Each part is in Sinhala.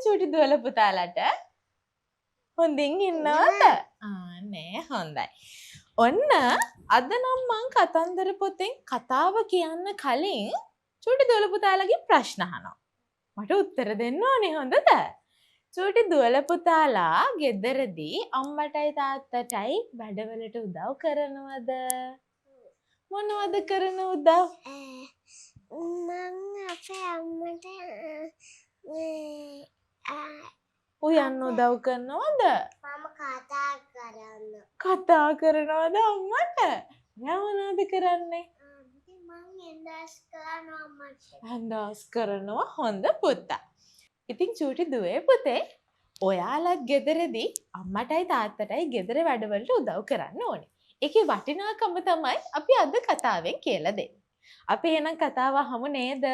චූටි දුවල පුතාලට? හොඳින් ඉන්නවද? නෑ හොඳයි. ඔන්න අද නම් මං කතන්දර පොතෙන් කතාව කියන්න කලින් චූටි දුවල පුතාලගේ ප්‍රශ්න අහනවා. මට උත්තර දෙන්න ඕනේ හොඳද? චූටි දුවල පුතාලා ගෙදරදී අම්මටයි තාත්තටයි වැඩවලට උදව් කරනවද? මොනවද කරන උදව්? මං අපේ අම්මට උයන්න උදව් කරනවද? මම කතා කරන්න. කතා කරනවද අම්මට? ඔයා මොනවද කරන්නේ? මං එන්ඩස් කරනවා අම්මට. ඇන්ඩාස් කරනවා හොඳ පුතා. ඉතින් චූටි දුවේ පුතේ ඔයාලත් ගෙදරදී අම්මටයි තාත්තටයි ගෙදර වැඩවලට උදව් කරන්න ඕනේ. ඒකේ වටිනාකම තමයි අපි අද කතාවෙන් කියලා දෙන්නේ. අපි එහෙනම් කතාව අහමු නේද?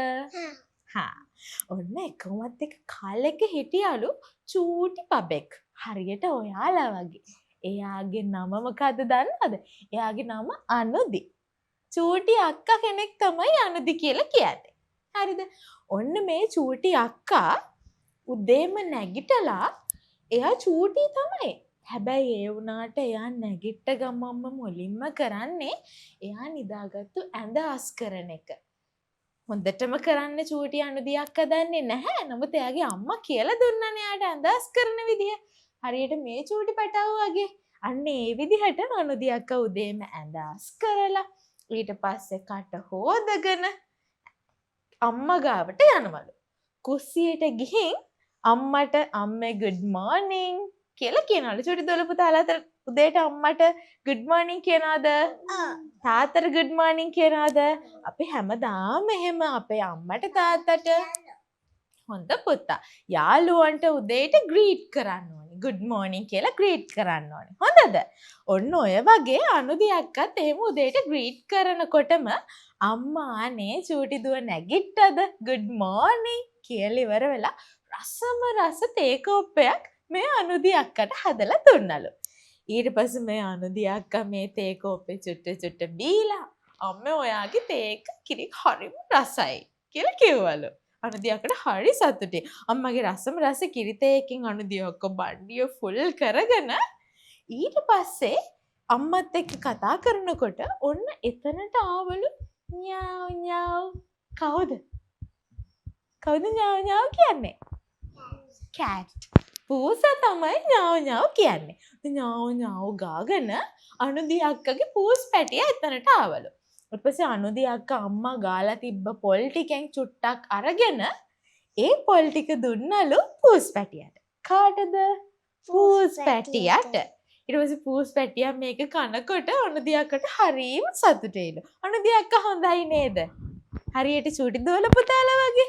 ඔන්න එකමත් එක කාලෙක හිටියලු චූටි බබෙක්. හරියට ඔයාලා වගේ. එයාගේ නම මොකද්ද දන්නවද? එයාගේ නම අනුදි. චූටි අක්කා කෙනෙක් තමයි අනුදි කියලා කියන්නේ. හරිද? ඔන්න මේ චූටි අක්කා උදේම නැගිටලා එයා චූටි තමයි. හැබැයි ඒ වුණාට එයා නැගිට ගමන්ම මුලින්ම කරන්නේ එයා නිදාගත්තු ඇඳ අස් කරන එක. හොඳටම කරන්න චූටි අනුදි අක්කා දන්නේ නැහැ. නමුත් එයාගේ අම්මා කියලා දුන්නානේ එයාට ඇඳ අස් කරන විදිය. හරියට මේ චූටි පැටව වගේ. අන්න ඒ විදිහට අනුදි අක්කා උදේම ඇඳ අස් කරලා ඊට පස්සේ කට හොදගෙන අම්මා ගාවට යනවලු. කුස්සියට ගිහින් අම්මට අම්මේ good morning කියලා කියනවලු. චූටි දොළ පුතාලා අතර උදේට අම්මට good morning කියනවාද? තාත්තට good morning කියනවාද? අපි හැමදාම එහෙම අපේ අම්මට තාත්තට හොඳ පුතා. යාළුවන්ට උදේට greet කරන්න ඕනේ. good morning කියලා greet කරන්න ඕනේ. හොඳද? ඔන්න ඔය වගේ අනුදි අක්කත් එහෙම උදේට greet කරනකොටම අම්මා අනේ චූටි දුව නැගිට්ටද? good morning කියලා ඉවර වෙලා රසම රස තේ කෝප්පයක් මේ අනුදි අක්කට හදලා දුන්නලු. ඊට පස්සේ මේ අනුදි අක්කා මේ තේ කෝප්පේ චුට්ට බීලා අම්මේ ඔයාගේ තේක කිරි හරිම රසයි කියලා කිව්වලු. අනුදි අක්කට හරි සතුටුයි. අම්මගේ රසම රස කිරි තේකින් අනුදි අක්කා බණ්ඩිය ෆුල් කරගෙන ඊට පස්සේ අම්මත් එක්ක කතා කරනකොට ඔන්න එතනට ආවලු ඤාව් ඤාව්. කවුද? කවුද ඤාව් ඤාව් කියන්නේ? cat. පූසා තමයි ඤාව් ඤාව් කියන්නේ. ඤාව් ඤාව් ගාගෙන අනුදි අක්කගේ පූස් පැටිය එතනට ආවලු. ඊට පස්සේ අනුදි අක්කා අම්මා ගාලා තිබ්බ පොල් ටිකෙන් චුට්ටක් අරගෙන ඒ පොල් ටික දුන්නලු පූස් පැටියට. කාටද? පූස් පැටියට. ඊට පස්සේ පූස් පැටියා මේක කනකොට අනුදි අක්කට හරිම සතුටුයිලු. අනුදි අක්කා හොඳයි නේද? හරියට චූටි දොළ පුතාලා වගේ.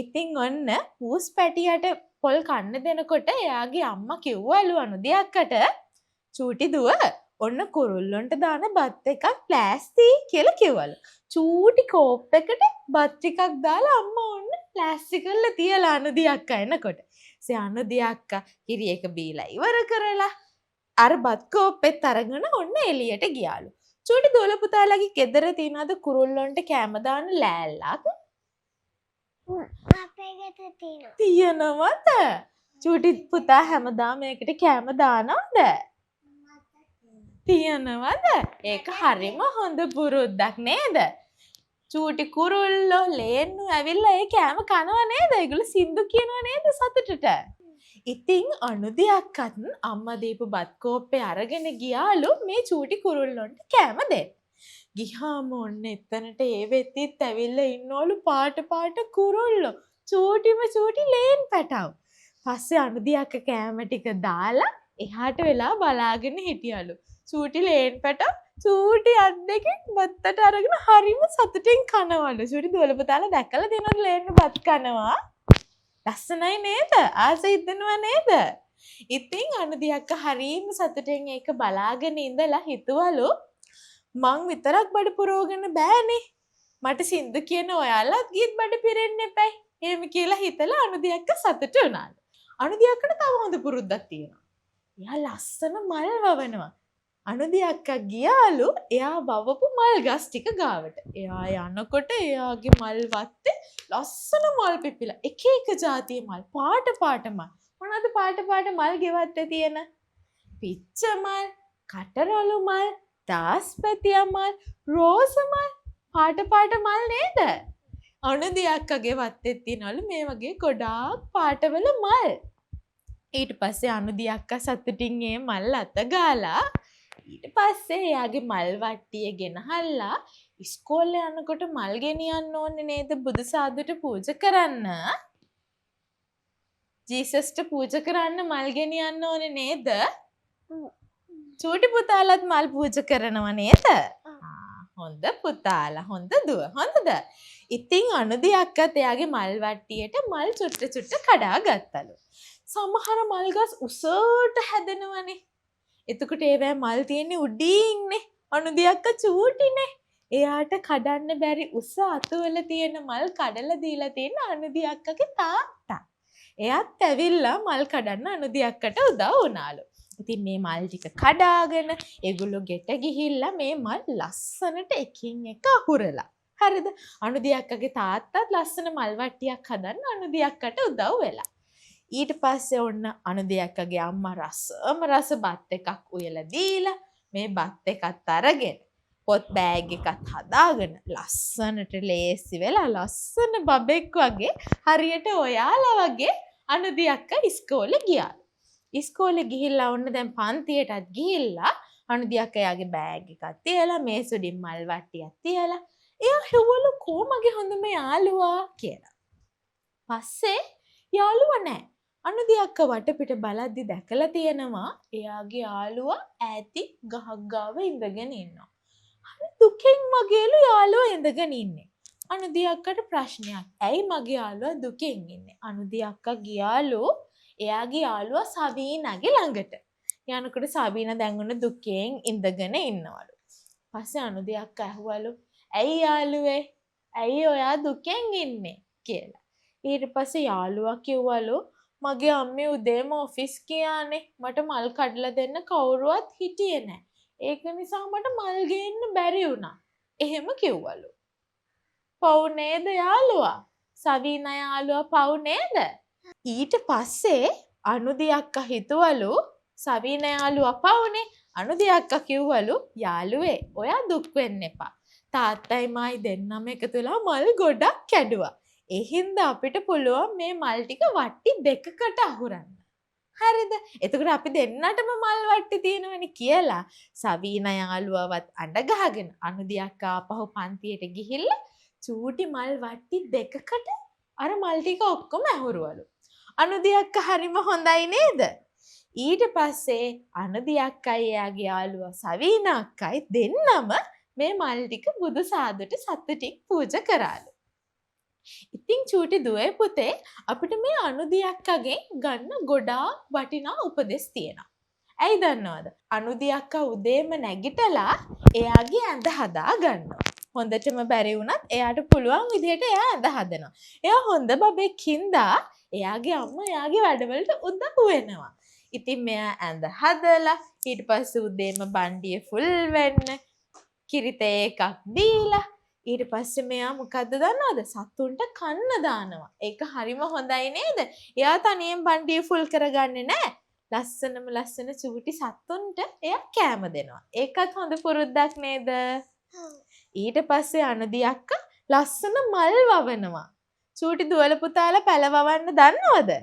ඉතින් ඔන්න පූස් පැටියට පොල් කන්න දෙනකොට එයාගේ අම්මා කිව්වලු අනුදි අක්කට චූටි දුව ඔන්න කුරුල්ලොන්ට දාන බත් එකක් ප්ලාස්ටි කියලා කිව්වලු. චූටි කෝප් එකට බත් ටිකක් දාලා අම්මා ඔන්න ප්ලාස්ටි කරලා තියලා අනුදි අක්කා එනකොට. ඒ අනුදි අක්කා කිරි එක බීලා ඉවර කරලා අර බත් කෝප්පෙත් අරගෙන ඔන්න එළියට ගියාලු. චූටි දොළ පුතාලාගේ ගෙදර තියනද කුරුල්ලොන්ට කෑම දාන ලෑල්ලක්? අපේ ගෙදර තියෙනවා. තියෙනවද? චූටි පුතා හැමදාම මේකට කෑම දානවද? තියෙනවද? ඒක හරිම හොඳ පුරුද්දක් නේද? චූටි කුරුල්ලෝ ලේන්නු ඇවිල්ලා ඒ කෑම කනවා නේද? ඒගොල්ලෝ සින්දු කියනවා නේද සතුටට? ඉතින් අනුදි අක්කත් අම්මා දීපු බත් කෝප්පේ අරගෙන ගියාලු මේ චූටි කුරුල්ලොන්ට කෑම දෙන්න. ගිහාම ඔන්න එතනට ඒ වෙද්දිත් ඇවිල්ලා ඉන්නවලු පාට කුරුල්ලෝ. චූටිම චූටි ලේන් පැටව. පස්සේ අනුදි අක්කා කෑම ටික දාලා එහාට වෙලා බලාගෙන හිටියලු. චූටි ලේන් පැටව චූටි අත් දෙකෙන් බත්තට අරගෙන හරිම සතුටින් කනවලු. චූටි දොළ පුතාලා දැකලා දෙනවලු ලේන් බත් කනවා. ලස්සනයි නේද? ආස හිතෙනවා නේද? ඉතින් අනුදි අක්කා හරිම සතුටින් ඒක බලාගෙන ඉඳලා හිතුවලු මං විතරක් බඩ පුරවගෙන බෑනේ. මට සින්දු කියන ඔයාලත් ගීත් බඩ පිරෙන්න එපයි. එහෙම කියලා හිතලා අනුදි අක්කා සතුටු වුණාලු. අනුදි අක්කට තව හොඳ පුරුද්දක් තියෙනවා. එයා ලස්සන මල් වවනවා. අනුදි අක්කා ගියාලු එයා වවපු මල් ගස් ටික ගාවට. එයා යනකොට එයාගේ මල් වත්තේ ලස්සන මල් පිපිලා එක එක જાතිය මල් පාට මල්. මොනවද පාට මල් ගෙවත්තේ තියෙන? පිච්ච මල්, කටරොළු මල්, දාස්පතිය මල්, රෝස මල්, පාට මල් නේද? අනුදී අක්කගේ වත්තේ තියනවලු මේ වගේ ගොඩාක් පාටවල මල්. ඊට පස්සේ අනුදී අක්කා සතුටින් ඒ මල් අත ගාලා ඊට පස්සේ එයාගේ මල් වට්ටිය ගෙනහල්ලා ඉස්කෝලේ යනකොට මල් ගෙනියන්න ඕනේ නේද බුදුසාදුට පූජා කරන්න. ජීසස්ට පූජා කරන්න මල් ගෙනියන්න ඕනේ නේද? චූටි පුතාලත් මල් පූජා කරනවා නේද? හොඳ පුතාලා හොඳ දුව හොඳද? ඉතින් අනුදී අක්කත් එයාගේ මල් වට්ටියට මල් චුට්ට කඩා ගත්තලු. සමහර මල් ගස් උසට හැදෙනවනේ. එතකොට ඒවැ මල් තියෙන්නේ උඩින්නේ. අනුදී අක්කා චූටිනේ. එයාට කඩන්න බැරි උස අතුවල තියෙන මල් කඩලා දීලා තියෙන අනුදී අක්කගේ තාත්තා. එයාත් ඇවිල්ලා මල් කඩන්න අනුදී අක්කට උදව් වුණාලු. ඉතින් මේ මල් ටික කඩාගෙන ඒගොල්ලෝ ගෙට ගිහිල්ලා මේ මල් ලස්සනට එකින් එක අහුරලා. හරිද? අනුදී අක්කගේ තාත්තත් ලස්සන මල් වට්ටියක් හදන්න අනුදී අක්කට උදව් වෙලා. ඊට පස්සේ ඔන්න අනුදී අක්කගේ අම්මා රස බත් එකක් උයලා දීලා මේ බත් එකත් අරගෙන පොත් බෑග් එකත් හදාගෙන ලස්සනට ලේසි වෙලා ලස්සන බබෙක් වගේ හරියට ඔයාලා වගේ අනුදී අක්කා ඉස්කෝලේ ගියා. ඉස්කෝලේ ගිහිල්ලා ඔන්න දැන් පන්තියටත් ගිහිල්ලා අනුදී අක්කා යාගේ බෑග් එකක් තියලා මේස උඩින් මල් වට්ටියක් තියලා එයා හෙව්වලු කොමගේ හොඳම යාළුවා කියලා. පස්සේ යාළුවා නැහැ. අනුදී අක්කා වටපිට බලද්දි දැකලා තියෙනවා එයාගේ යාළුවා ඈති ගහක් ගාව ඉඳගෙන ඉන්නවා. හරි දුකෙන් වගේලු යාළුවා ඉඳගෙන ඉන්නේ. අනුදී අක්කට ප්‍රශ්නයක්. ඇයි මගේ යාළුවා දුකෙන් ඉන්නේ? අනුදී අක්කා ගියාලු එයාගේ යාළුවා සවීනාගේ ළඟට. යනකොට සවීනා දැන් උන දුකෙන් ඉඳගෙන ඉන්නවලු. පස්සේ අනුදී අක්කා ඇහුවලු ඇයි යාළුවේ? ඇයි ඔයා දුකෙන් ඉන්නේ කියලා. ඊට පස්සේ යාළුවා කිව්වලු මගේ අම්මේ උදේම ඔෆිස් ගියානේ. මට මල් කඩලා දෙන්න කවුරුවත් හිටියේ නැහැ. ඒක නිසා මට මල් ගේන්න බැරි වුණා. එහෙම කිව්වලු. පව් නේද යාළුවා? සවීනා යාළුවා පව් නේද? ඊට පස්සේ අනුදී අක්කා හිතුවලු සවීනා යාළුවා පව්නේ. අනුදී අක්කා කිව්වලු යාළුවේ ඔයා දුක් වෙන්න එපා. තාත්තයි මායි දෙන්නම එකතුලා මල් ගොඩක් කැඩුවා. ඒ හින්දා අපිට පුළුවන් මේ මල් ටික වට්ටි දෙකකට අහුරන්න. හරිද? එතකොට අපි දෙන්නටම මල් වට්ටි තියෙනවනේ කියලා සවීනා යාළුවවත් අඬ ගහගෙන අනුදී අක්කා ආපහු පන්තියට ගිහිල්ලා චූටි මල් වට්ටි දෙකකට අර මල් ටික ඔක්කොම ඇහුරුවලු. අනුදී අක්කා හරිම හොඳයි නේද? ඊට පස්සේ අනුදී අක්කයි එයාගේ යාළුවා සවීනා අක්කයි දෙන්නම මේ මල් ටික බුදු සාදුට සතුටින් පූජා කරාලු. ඉතින් චූටි දුවේ පුතේ අපිට මේ අනුදී අක්කගෙන් ගන්න ගොඩාක් වටිනා උපදෙස් තියෙනවා. ඇයි දන්නවද? අනුදී අක්කා උදේම නැගිටලා එයාගේ ඇඳ හදා ගන්නවා. හොඳටම බැරි වුණත් එයාට පුළුවන් විදිහට එයා ඇඳ හදනවා. එයා හොඳ බබෙක් හින්දා එයාගේ අම්මා එයාගේ වැඩවලට උදව් වෙනවා. ඉතින් මෙයා ඇඳ හදලා ඊට පස්සේ උදේම බණ්ඩිය ෆුල් වෙන්න කිරිතේ එකක් දීලා ඊට පස්සේ මෙයා මොකද්ද දන්නවද? සතුන්ට කන්න දානවා. ඒක හරිම හොඳයි නේද? එයා තනියෙන් බණ්ඩිය ෆුල් කරගන්නේ නැහැ. ලස්සන චූටි සතුන්ට එයා කෑම දෙනවා. ඒකත් හොඳ පුරුද්දක් නේද? ඊට පස්සේ අනුදී අක්කා ලස්සන මල් වවනවා. චූටි දුවල පුතාලා පැල වවන්න දන්නවද?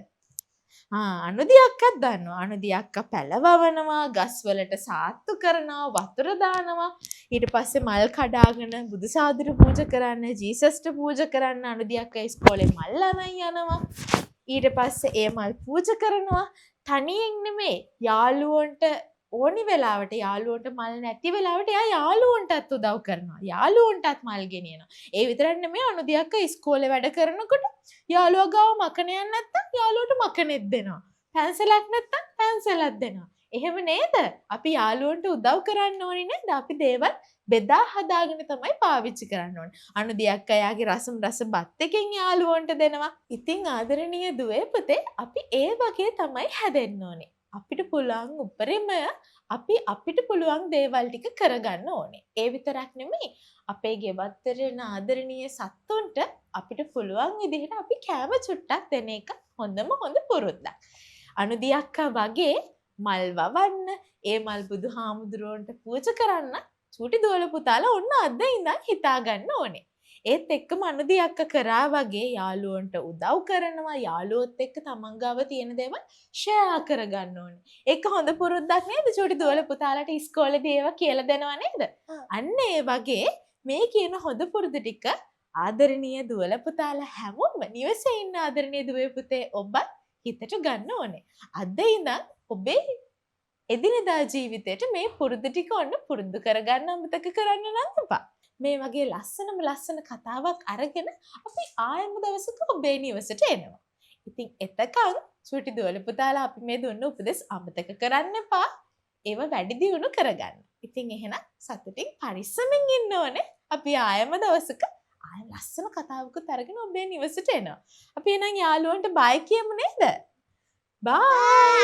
අනුදී අක්කත් දන්නවා. අනුදී අක්කා පැල වවනවා, ගස් වලට සාත්තු කරනවා, වතුර දානවා. ඊට පස්සේ මල් කඩාගෙන බුදුසාදුට පූජා කරන්න, ජීසස්ට පූජා කරන්න අනුදී අක්කා ඉස්කෝලේ මල් අරන් යනවා. ඊට පස්සේ ඒ මල් පූජා කරනවා. තනියෙන් නෙමෙයි යාළුවන්ට ඕනි වෙලාවට යාළුවන්ට මල් නැති වෙලාවට එයා යාළුවන්ටත් උදව් කරනවා. යාළුවන්ටත් මල් ගෙනියනවා. ඒ විතරක් නෙමෙයි අනුදී අක්කා ඉස්කෝලේ වැඩ කරනකොට යාළුවා ගාව මකණයක් නැත්තම් යාළුවට මකණෙක් දෙනවා. පැන්සලක් නැත්තම් පැන්සලක් දෙනවා. එහෙම නේද? අපි යාළුවන්ට උදව් කරන්න ඕනි නේද? අපි දේවල් බෙදා හදාගෙන තමයි පාවිච්චි කරන්න ඕනේ. අනුදී අක්කා යාගේ රස බත් එකෙන් යාළුවන්ට දෙනවා. ඉතින් ආදරණීය දුවේ පුතේ අපි ඒ වගේ තමයි හැදෙන්න ඕනේ. අපිට පුළුවන් උපරිමය අපි අපිට පුළුවන් දේවල් ටික කරගන්න ඕනේ. ඒ විතරක් නෙමෙයි අපේ ගෙවත්තරන ආදරණීය සත්තුන්ට අපිට පුළුවන් විදිහට අපි කෑම චුට්ටක් දෙන එක හොඳම හොඳ පුරුද්දක්. අනුදී අක්කා වගේ මල් වවන්න, ඒ මල් බුදුහාමුදුරුවන්ට පූජා කරන්න චූටි දුවල පුතාලා ඔන්න අද ඉඳන් හිතා ගන්න ඕනේ. ඒත් එක්කම අනුදී අක්කා කරා වගේ යාළුවන්ට උදව් කරනවා, යාළුවොත් එක්ක තමන් ගාව තියෙන දේවල් ෂෙයා කරගන්න ඕනේ. ඒක හොඳ පුරුද්දක් නේද? චූටි දුවල පුතාලාට ඉස්කෝලේදී ඒවා කියලා දෙනවා නේද? අන්න ඒ වගේ මේ කියන හොඳ පුරුදු ටික ආදරණීය දුවල පුතාලා හැමෝම නිවසේ ඉන්න ආදරණීය දුවේ පුතේ ඔබත් හිතට ගන්න ඕනේ. අද ඉඳන් ඔබේ එදිනෙදා ජීවිතේට මේ පුරුදු ටික ඔන්න පුරුදු කරගන්න අමතක කරන්න නම් එපා. මේ වගේ ලස්සන කතාවක් අරගෙන අපි ආයෙම දවසක ඔබේ නිවසට එනවා. ඉතින් එතකන් චූටි දුවල පුතාලා අපි මේ දුන්න උපදෙස් අමතක කරන්න එපා. ඒව වැඩි දියුණු කරගන්න. ඉතින් එහෙනම් සතුටින් පරිස්සමින් ඉන්න ඕනේ. අපි ආයෙම දවසක ආයෙ ලස්සන කතාවකුත් අරගෙන ඔබේ නිවසට එනවා. අපි එහෙනම් යාළුවන්ට බයි කියමු නේද? බයි.